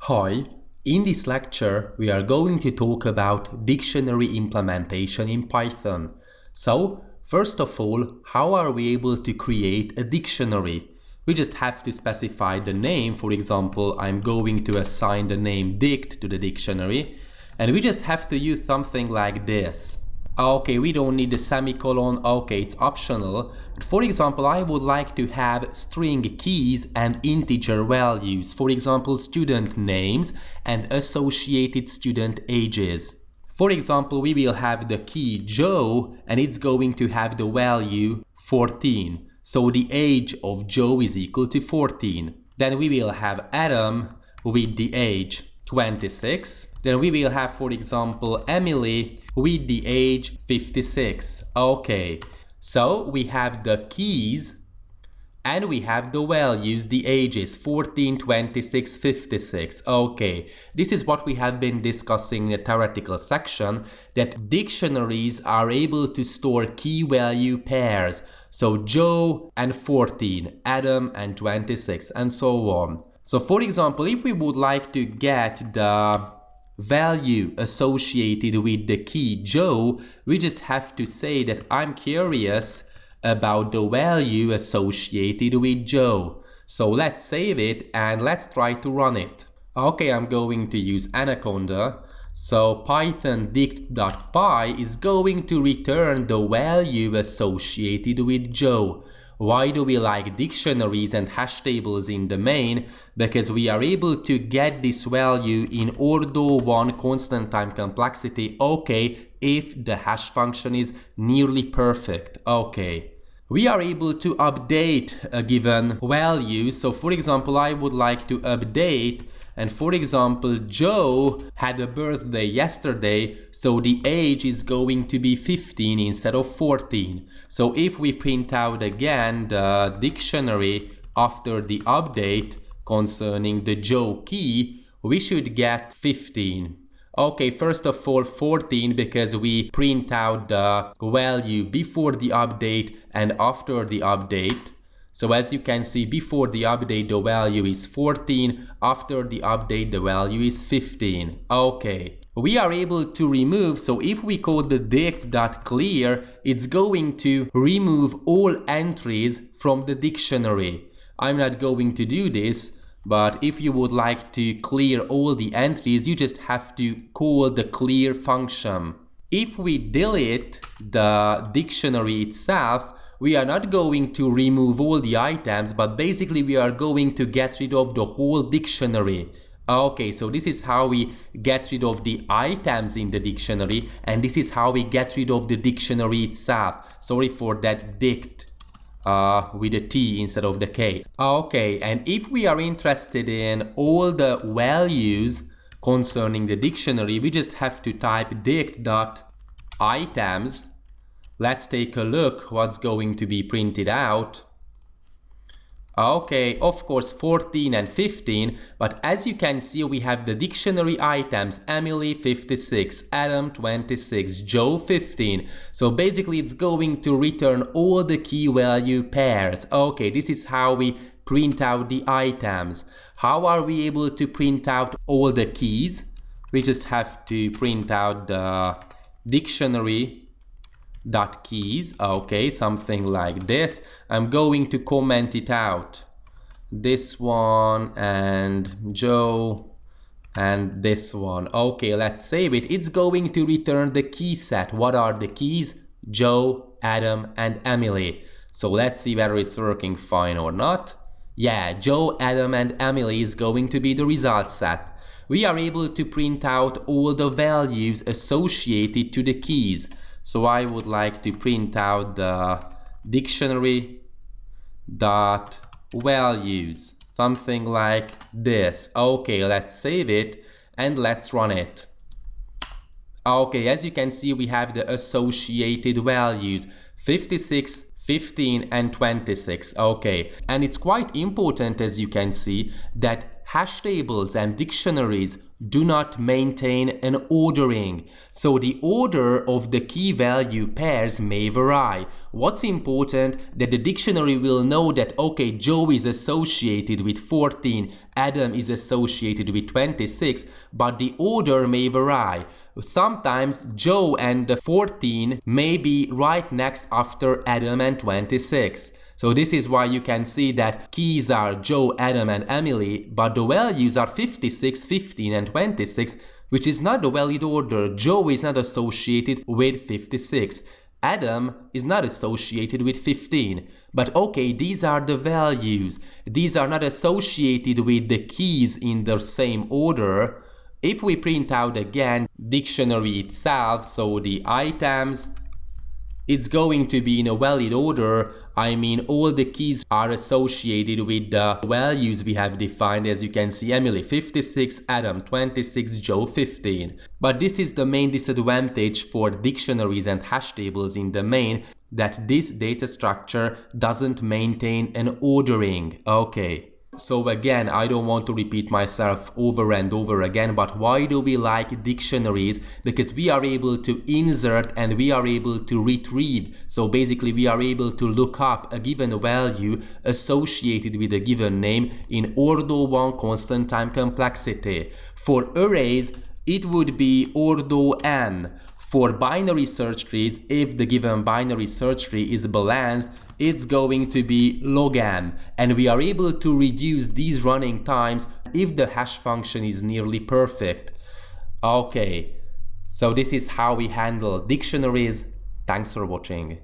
Hi, in this lecture we are going to talk about dictionary implementation in Python. So, first of all, how are we able to create a dictionary? We just have to specify the name. For example, I'm going to assign the name dict to the dictionary, and we just have to use something like this. Okay, we don't need a semicolon, okay, it's optional. But for example, I would like to have string keys and integer values. For example, student names and associated student ages. For example, we will have the key Joe and it's going to have the value 14. So the age of Joe is equal to 14. Then we will have Adam with the age 26. Then we will have, for example, Emily with the age 56. Okay, so we have the keys and we have the values, the ages 14, 26, 56. Okay, this is what we have been discussing in the theoretical section, that dictionaries are able to store key value pairs. So Joe and 14, Adam and 26, and so on. So for example, if we would like to get the value associated with the key Joe, we just have to say that I'm curious about the value associated with Joe. So let's save it and let's try to run it. Okay, I'm going to use Anaconda. So Python dict.py is going to return the value associated with Joe. Why do we like dictionaries and hash tables in the main? Because we are able to get this value in ordo 1 constant time complexity, okay, if the hash function is nearly perfect, okay. We are able to update a given value. So for example, I would like to update, and for example, Joe had a birthday yesterday, so the age is going to be 15 instead of 14. So if we print out again the dictionary after the update concerning the Joe key, we should get 15. Okay, first of all 14 because we print out the value before the update and after the update. So as you can see, before the update the value is 14, after the update the value is 15. Okay, we are able to remove, so if we code the dict.clear, it's going to remove all entries from the dictionary. I'm not going to do this, but if you would like to clear all the entries, you just have to call the clear function. If we delete the dictionary itself, we are not going to remove all the items, but basically we are going to get rid of the whole dictionary. Okay, so this is how we get rid of the items in the dictionary, and this is how we get rid of the dictionary itself. Sorry for that dict with a T instead of the K. Okay, and if we are interested in all the values concerning the dictionary, we just have to type dict.items. Let's take a look what's going to be printed out. Okay, of course 14 and 15, but as you can see we have the dictionary items Emily 56, Adam 26, Joe 15. So basically it's going to return all the key value pairs. Okay, this is how we print out the items. How are we able to print out all the keys? We just have to print out the dictionary dot keys, okay, something like this. I'm going to comment it out, this one and Joe and this one. Okay, let's save it. It's going to return the key set. What are the keys? Joe, Adam and Emily. So let's see whether it's working fine or not. Yeah, Joe, Adam and Emily is going to be the result set. We are able to print out all the values associated to the keys. So I would like to print out the dictionary dot values, something like this. Okay, let's save it and let's run it. Okay, as you can see we have the associated values 56, 15 and 26. Okay, and it's quite important, as you can see, that hash tables and dictionaries do not maintain an ordering. So the order of the key value pairs may vary. What's important, that the dictionary will know that okay, Joe is associated with 14, Adam is associated with 26, but the order may vary. Sometimes Joe and 14 may be right next after Adam and 26. So this is why you can see that keys are Joe, Adam and Emily, but the values are 56, 15 and 26, which is not the valid order. Joe is not associated with 56. Adam is not associated with 15. But okay, these are the values. These are not associated with the keys in the same order. If we print out again dictionary itself, so the items, it's going to be in a valid order. I mean, all the keys are associated with the values we have defined. As you can see, Emily 56, Adam 26, Joe 15. But this is the main disadvantage for dictionaries and hash tables in the main, that this data structure doesn't maintain an ordering. Okay. So again, I don't want to repeat myself over and over again, but why do we like dictionaries? Because we are able to insert and we are able to retrieve. So basically we are able to look up a given value associated with a given name in ordo 1 constant time complexity. For arrays, it would be ordo n. For binary search trees, if the given binary search tree is balanced, it's going to be log n, and we are able to reduce these running times if the hash function is nearly perfect. Okay, so this is how we handle dictionaries. Thanks for watching.